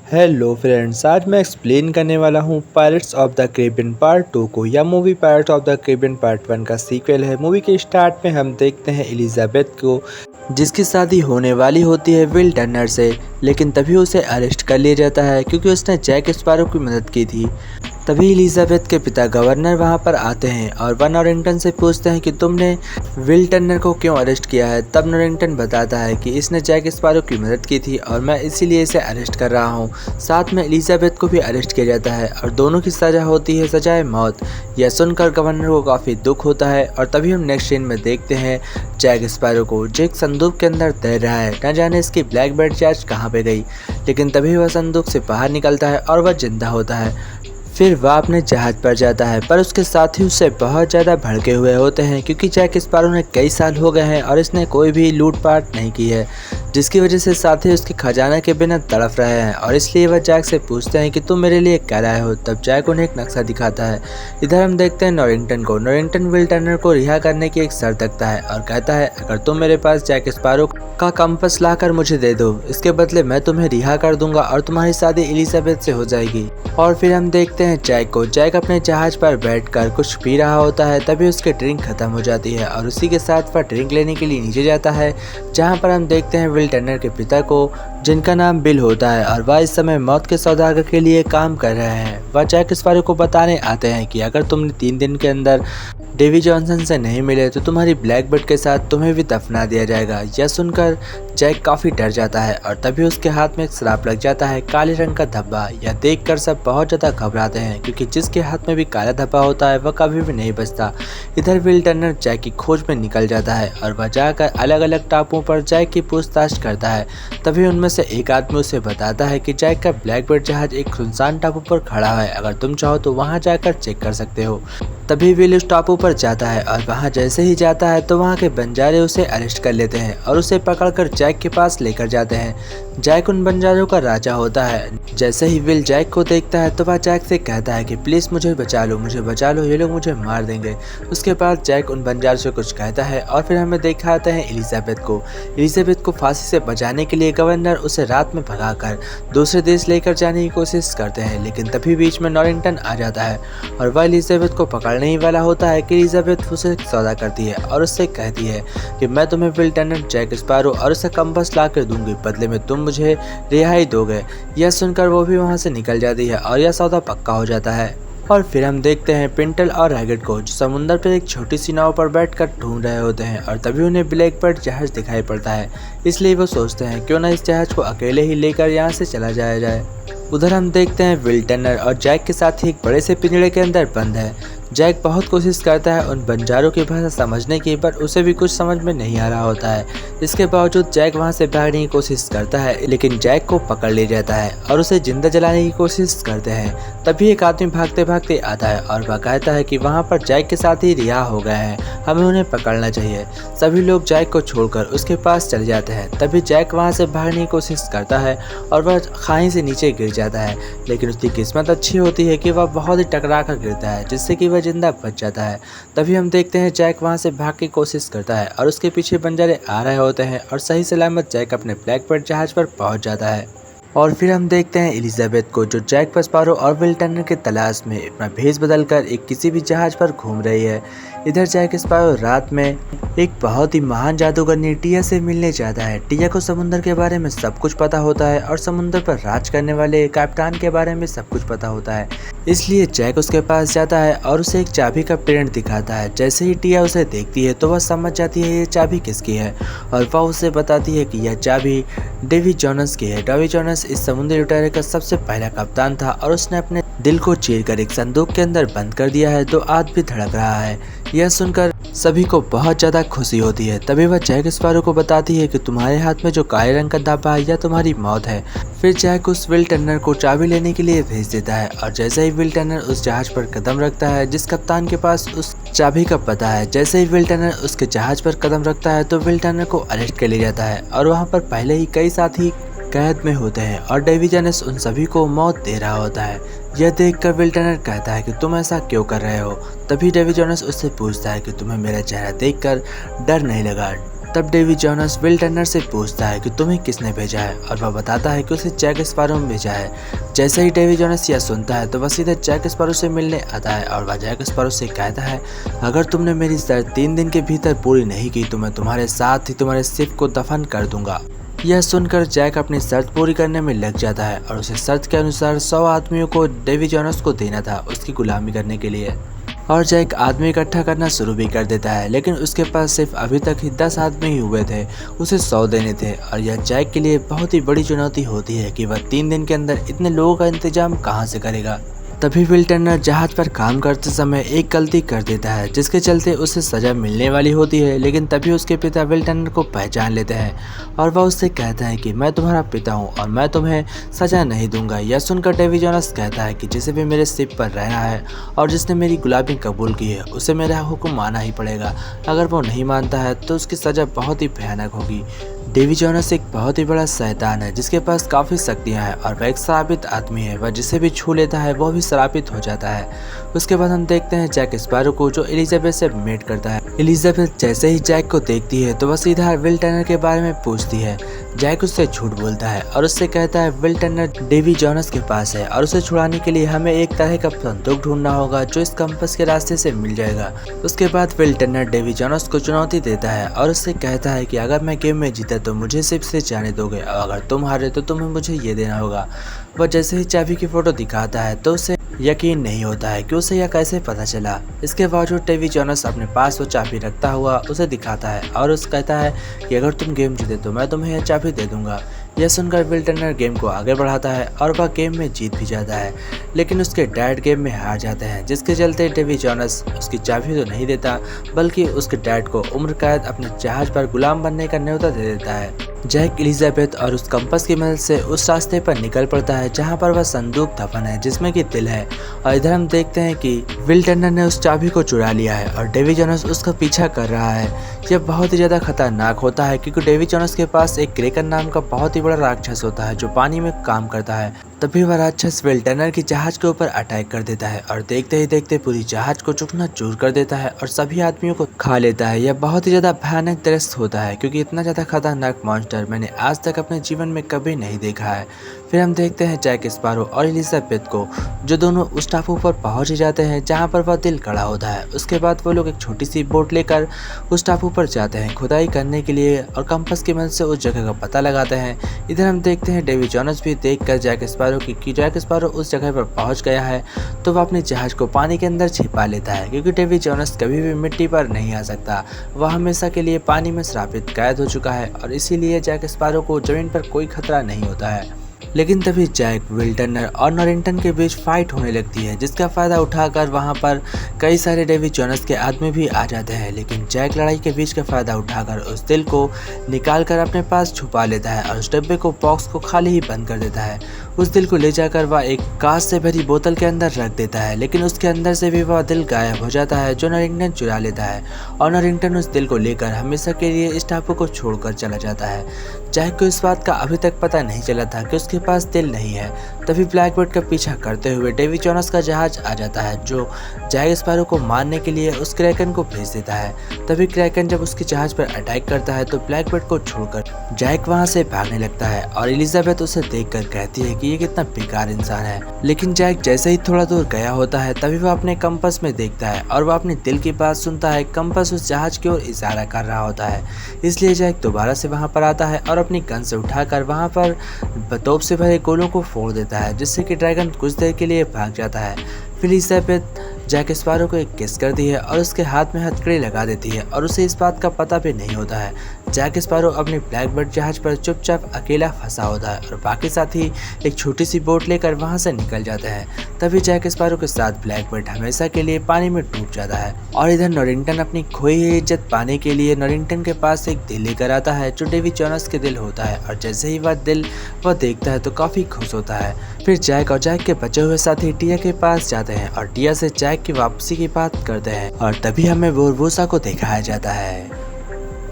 Hello friends, आज मैं explain करने वाला हूँ pirates of the Caribbean part 2 को। यह movie pirates of the Caribbean part 1 का सीक्वल है। मूवी के स्टार्ट में हम देखते हैं एलिजाबेथ को, जिसकी शादी होने वाली होती है विल टर्नर से, लेकिन तभी उसे अरेस्ट कर लिया जाता है क्योंकि उसने जैक स्पैरो की मदद की थी। तभी एलिजाबेथ के पिता गवर्नर वहां पर आते हैं और वन नॉरिंगटन से पूछते हैं कि तुमने विल टर्नर को क्यों अरेस्ट किया है। तब नॉरिंगटन बताता है कि इसने जैक स्पैरो की मदद की थी और मैं इसीलिए इसे अरेस्ट कर रहा हूँ। साथ में एलिजाबेथ को भी अरेस्ट किया जाता है और दोनों की सज़ा होती है सजाए मौत। यह सुनकर गवर्नर को काफ़ी दुख होता है और तभी हम नेक्स्ट सीन में देखते हैं जैक स्पैरो को जो एक संदूक के अंदर तैर रहा है। न जाने इसकी ब्लैक बर्ड चार्ज कहाँ पे गई, लेकिन तभी वह संदूक से बाहर निकलता है और वह जिंदा होता है। फिर वह अपने जहाज पर जाता है, पर उसके साथी उससे बहुत ज़्यादा भड़के हुए होते हैं क्योंकि जैक स्पैरो ने कई साल हो गए हैं और इसने कोई भी लूटपाट नहीं की है, जिसकी वजह से साथी उसके खजाना के बिना तड़प रहे हैं और इसलिए वह जैक से पूछते हैं कि तुम मेरे लिए क्या लाए हो। तब जैक उन्हें एक नक्शा दिखाता है। इधर हम देखते हैं नॉरिंगटन को। नॉरिंगटन विल टर्नर को रिहा करने की एक शर्त रखता है और कहता है अगर तुम मेरे पास जैक स्पैरो का कंपास लाकर मुझे दे दो, इसके बदले मैं तुम्हें रिहा कर दूंगा और तुम्हारी शादी एलिजाबेथ से हो जाएगी। और फिर हम देखते हैं जैक को। जैक अपने जहाज पर बैठकर कुछ पी रहा होता है, तभी उसकी ड्रिंक खत्म हो जाती है और उसी के साथ वह ड्रिंक लेने के लिए नीचे जाता है, जहां पर हम देखते हैं विल टर्नर के पिता को, जिनका नाम बिल होता है और वह इस समय मौत के सौदागर के लिए काम कर रहे हैं। वह जैक स्पैरो को बताने आते हैं कि अगर तुमने 3 दिन के अंदर डेवी जॉनसन से नहीं मिले तो तुम्हारी ब्लैक बर्ड के साथ तुम्हें भी दफना दिया जाएगा। यह सुनकर जैक काफ़ी डर जाता है और तभी उसके हाथ में एक श्राप लग जाता है, काले रंग का धब्बा। यह देखकर सब बहुत ज़्यादा घबराते हैं क्योंकि जिसके हाथ में भी काला धब्बा होता है वह कभी भी नहीं बचता। इधर विल टर्नर जैक की खोज में निकल जाता है और वह जाकर अलग अलग टापुओं पर जैक की पूछताछ करता है। तभी उनमें से एक आदमी उसे बताता है कि जैक का ब्लैकबर्ड जहाज एक सुनसान टापू पर खड़ा है, अगर तुम चाहो तो वहां जाकर चेक कर सकते हो। तभी विल उस टापू पर जाता है और वहां जैसे ही जाता है तो वहां के बंजारे उसे अरेस्ट कर लेते हैं और उसे पकड़कर जैक के पास लेकर जाते हैं। जैक उन बंजारों का राजा होता है। जैसे ही विल जैक को देखता है तो वह जैक से कहता है कि प्लीज़ मुझे बचा लो, मुझे बचा लो, ये लोग मुझे मार देंगे। उसके बाद जैक उन बंजारों से कुछ कहता है और फिर हमें दिखाते हैं एलिजाबेथ को। एलिजाबेथ को फांसी से बचाने के लिए गवर्नर उसे रात में भगाकर दूसरे देश लेकर जाने की कोशिश करते हैं, लेकिन तभी बीच में नॉरिंगटन आ जाता है और वह एलिजाबेथ को पकड़ने ही वाला होता है कि एलिजाबेथ उसे सौदा करती है और उससे कहती है कि मैं तुम्हें विल टर्नर, जैक स्पैरो और उसे कंपास ला कर दूंगी, बदले में तुम मुझे रिहाई दोगे। यह सुनकर वो भी वहां से निकल जाती है और यह सौदा पक्का हो जाता है। और फिर हम देखते हैं पिंटल और रैगेट को जो समुद्र पर एक छोटी सी नाव पर बैठकर ढूंढ रहे होते हैं और तभी उन्हें ब्लैकबर्ड जहाज दिखाई पड़ता है। इसलिए वो सोचते हैं क्यों ना इस जहाज को अकेले ही लेकर यहाँ से चला जाया जाए। उधर हम देखते हैं विल टर्नर और जैक के साथ ही एक बड़े से पिंजड़े के अंदर बंद है। जैक बहुत कोशिश करता है उन बंजारों की भाषा समझने की, पर उसे भी कुछ समझ में नहीं आ रहा होता है। इसके बावजूद जैक वहां से भागने की कोशिश करता है, लेकिन जैक को पकड़ लिया जाता है और उसे जिंदा जलाने की कोशिश करते हैं। तभी एक आदमी भागते भागते आता है और वह कहता है कि वहां पर जैक के साथ ही रिहा हो गए हैं, हमें उन्हें पकड़ना चाहिए। सभी लोग जैक को छोड़कर उसके पास चले जाते हैं। तभी जैक वहां से भागने की कोशिश करता है और वह खाई से नीचे गिर जाता है, लेकिन उसकी किस्मत अच्छी होती है कि वह बहुत ही टकरा कर गिरता है, जिससे कि जिंदा बच जाता है। तभी हम देखते हैं जैक वहां से भाग की कोशिश करता है और उसके पीछे बंजारे आ रहे होते हैं और सही सलामत जैक अपने ब्लैकबर्ड जहाज पर पहुंच जाता है। और फिर हम देखते हैं एलिजाबेथ को जो जैक स्पैरो और विल टर्नर की तलाश में अपना भेष बदलकर एक किसी भी जहाज पर घूम रही है। इधर जैक स्पैरो रात में एक बहुत ही महान जादूगरनी टिया से मिलने जाता है। टिया को समुद्र के बारे में सब कुछ पता होता है और समुद्र पर राज करने वाले कैप्टन के बारे में सब कुछ पता होता है। इसलिए जैक उसके पास जाता है और उसे एक चाबी का पेड़ दिखाता है। जैसे ही टिया उसे देखती है तो वह समझ जाती है ये चाबी किसकी है और वह उसे बताती है कि यह चाबी डेवी जॉनस की है। डेवी जॉनस इस समुद्री लुटेरे का सबसे पहला कप्तान था और उसने अपने दिल को चीरकर एक संदूक के अंदर बंद कर दिया है, तो आज भी धड़क रहा है। यह सुनकर सभी को बहुत ज्यादा खुशी होती है। तभी वह जैक स्पैरो को बताती है कि तुम्हारे हाथ में जो काले रंग का धब्बा है यह तुम्हारी मौत है। फिर जैक उस विल टर्नर को चाबी लेने के लिए भेज देता है और जैसे ही विल टर्नर उस जहाज पर कदम रखता है जिस कप्तान के पास उस चाबी का पता है, जैसे ही विल टर्नर उसके जहाज पर कदम रखता है तो विल टर्नर को अरेस्ट कर लिया जाता है और वहाँ पर पहले ही कई साथी कैद में होते हैं और डेवी जॉनस उन सभी को मौत दे रहा होता है। यह देखकर विल टर्नर कहता है कि तुम ऐसा क्यों कर रहे हो। तभी डेवी जॉनस उससे पूछता है कि तुम्हें मेरा चेहरा देखकर डर नहीं लगा। तब डेवी जोनास विल टर्नर से पूछता है कि तुम्हें किसने भेजा है, और वह बताता है कि उसे जैक स्पैरो ने भेजा है। जैसे ही डेवी जोनास यह सुनता है तो वह सीधे जैक स्पैरो से मिलने आता है और वह जैक स्पैरो से कहता है, अगर तुमने मेरी शर्त 3 दिन के भीतर पूरी नहीं की तो मैं तुम्हारे साथ ही तुम्हारे शिप को दफन कर दूंगा। यह सुनकर जैक अपनी शर्त पूरी करने में लग जाता है और उसे शर्त के अनुसार 100 आदमियों को डेवी जोनास को देना था उसकी गुलामी करने के लिए। और जैक आदमी इकट्ठा करना शुरू भी कर देता है, लेकिन उसके पास सिर्फ अभी तक ही 10 आदमी ही हुए थे, उसे 100 देने थे। और यह जैक के लिए बहुत ही बड़ी चुनौती होती है कि वह 3 दिन के अंदर इतने लोगों का इंतजाम कहाँ से करेगा। तभी विल टर्नर जहाज पर काम करते समय एक गलती कर देता है जिसके चलते उसे सजा मिलने वाली होती है, लेकिन तभी उसके पिता विल टर्नर को पहचान लेते हैं और वह उससे कहता है कि मैं तुम्हारा पिता हूं और मैं तुम्हें सजा नहीं दूंगा। यह सुनकर डेवी जोनास कहता है कि जिसे भी मेरे शिप पर रहना है और जिसने मेरी गुलामी कबूल की है उसे मेरा हुक्म मानना ही पड़ेगा। अगर वो नहीं मानता है तो उसकी सजा बहुत ही भयानक होगी। डेवी जोनास एक बहुत ही बड़ा शैतान है जिसके पास काफ़ी शक्तियां हैं और वह एक श्रापित आदमी है। वह जिसे भी छू लेता है वो भी श्रापित हो जाता है। उसके बाद हम देखते हैं जैक स्पैरो को जो एलिजाबेथ से मेट करता है। एलिजाबेथ जैसे ही जैक को देखती है तो वह सीधा विल टर्नर के बारे में पूछती है। जैक उससे झूठ बोलता है और उससे कहता है विल टर्नर डेवी जोनास के पास है और उसे छुड़ाने के लिए हमें एक तरह का संदूक ढूंढना होगा जो इस कंपास के रास्ते से मिल जाएगा। उसके बाद विल टर्नर डेवी जोनास को चुनौती देता है और उससे कहता है कि अगर मैं गेम में जीता तो मुझे शिप से जाने दोगे और अगर तुम हारे तो तुम्हें मुझे ये देना होगा। वह जैसे ही चाबी की फोटो दिखाता है तो उसे यकीन नहीं होता है कि उसे यह कैसे पता चला। इसके बावजूद डेवी जोनास अपने पास वो चाबी रखता हुआ उसे दिखाता है और उसे कहता है कि अगर तुम गेम जीते तो मैं तुम्हें यह चाबी दे दूंगा। यह सुनकर विल टर्नर गेम को आगे बढ़ाता है और वह गेम में जीत भी जाता है, लेकिन उसके डैड गेम में हार जाते हैं जिसके चलते डेवी जोनास उसकी चाबी तो नहीं देता बल्कि उसके डैड को उम्र कैद अपने जहाज पर गुलाम बनने का न्योता दे देता है। जैक एलिजाबेथ और उस कंपास की मदद से उस रास्ते पर निकल पड़ता है जहां पर वह संदूक दफन है जिसमें कि दिल है। और इधर हम देखते हैं कि विल टर्नर ने उस चाबी को चुरा लिया है और डेवी जोनास उसका पीछा कर रहा है। यह बहुत ही ज़्यादा खतरनाक होता है क्योंकि डेवी जोनास के पास एक क्रेकन नाम का बहुत ही बड़ा राक्षस होता है जो पानी में काम करता है। तभी वह राक्षस विल टर्नर की जहाज के ऊपर अटैक कर देता है और देखते ही देखते पूरी जहाज को चूर कर देता है और सभी आदमियों को खा लेता है। यह बहुत ही ज़्यादा भयानक दृश्य होता है क्योंकि इतना ज़्यादा खतरनाक मॉन्स्टर मैंने आज तक अपने जीवन में कभी नहीं देखा है। फिर हम देखते हैं जैक स्पैरो और एलिजाबेथ को जो दोनों उस टापू पर पहुंच जाते हैं जहां पर वह दिल खड़ा होता है। उसके बाद वो लोग एक छोटी सी बोट लेकर उस टापू पर जाते हैं खुदाई करने के लिए और कंपास की मदद से उस जगह का पता लगाते हैं। इधर हम देखते हैं डेवी जोनास भी देखकर जैक स्पैरो कि जैक स्पैरो उस जगह पर पहुंच गया है तो वह अपने जहाज को पानी के अंदर छिपा लेता है क्योंकि डेवी जोनास कभी भी मिट्टी पर नहीं आ सकता। वह हमेशा के लिए पानी में श्रापित कैद हो चुका है और इसीलिए जैक स्पैरो को जमीन पर कोई खतरा नहीं होता है। लेकिन तभी जैक, विल टर्नर और नॉरिंगटन के बीच फाइट होने लगती है जिसका फायदा उठाकर वहां पर कई सारे डेवी जोनास के आदमी भी आ जाते हैं। लेकिन जैक लड़ाई के बीच का फायदा उठाकर उस दिल को निकालकर अपने पास छुपा लेता है और उस डब्बे को बॉक्स को खाली ही बंद कर देता है। उस दिल को ले जाकर वह एक कांच से भरी बोतल के अंदर रख देता है, लेकिन उसके अंदर से भी वह दिल गायब हो जाता है जो नॉरिंगटन चुरा लेता है और नॉरिंगटन उस दिल को लेकर हमेशा के लिए इस टापू को छोड़कर चला जाता है। जैक को इस बात का अभी तक पता नहीं चला था कि उसके पास दिल नहीं है। तभी ब्लैकबर्ड का पीछा करते हुए डेवी जोनास का जहाज आ जाता है जो जैक स्पैरो को मारने के लिए उस क्रैकन को भेज देता है। तभी क्रैकन जब उसके जहाज पर अटैक करता है तो ब्लैकबर्ड को छोड़कर जैक वहां से भागने लगता है और एलिजाबेथ उसे देखकर कहती है कि ये कितना बेकार इंसान है। लेकिन जैक जैसे ही थोड़ा दूर गया होता है तभी वह अपने कंपास में देखता है और वह अपने दिल की बात सुनता है। कंपास उस जहाज की ओर इशारा कर रहा होता है, इसलिए जैक दोबारा से वहां पर आता है और अपनी गन से उठाकर वहां पर तोप से भरे गोलों को फोड़ देता है जिससे कि ड्रैगन कुछ देर के लिए भाग जाता है। फिर एलिजाबेथ जैक स्पैरो को एक किस करती है और उसके हाथ में हथकड़ी लगा देती है और उसे इस बात का पता भी नहीं होता है। जैक स्पैरो अपनी ब्लैकबर्ड जहाज पर चुपचाप अकेला फंसा होता है और बाकी साथी एक छोटी सी बोट लेकर वहां से निकल जाते हैं। तभी जैक स्पैरो के साथ ब्लैकबर्ड हमेशा के लिए पानी में डूब जाता है और इधर नॉरिंगटन अपनी खोई हुई इज्जत पाने के लिए नॉरिंगटन के पास एक दिल लेकर आता है जो डेवी जोनास के दिल होता है और जैसे ही वह दिल वह देखता है तो काफी खुश होता है। फिर जैक और जैक के बचे हुए साथी टिया के पास जाते हैं और टिया से जैक की वापसी की बात करते हैं और तभी हमें बोरबोसा को दिखाया जाता है।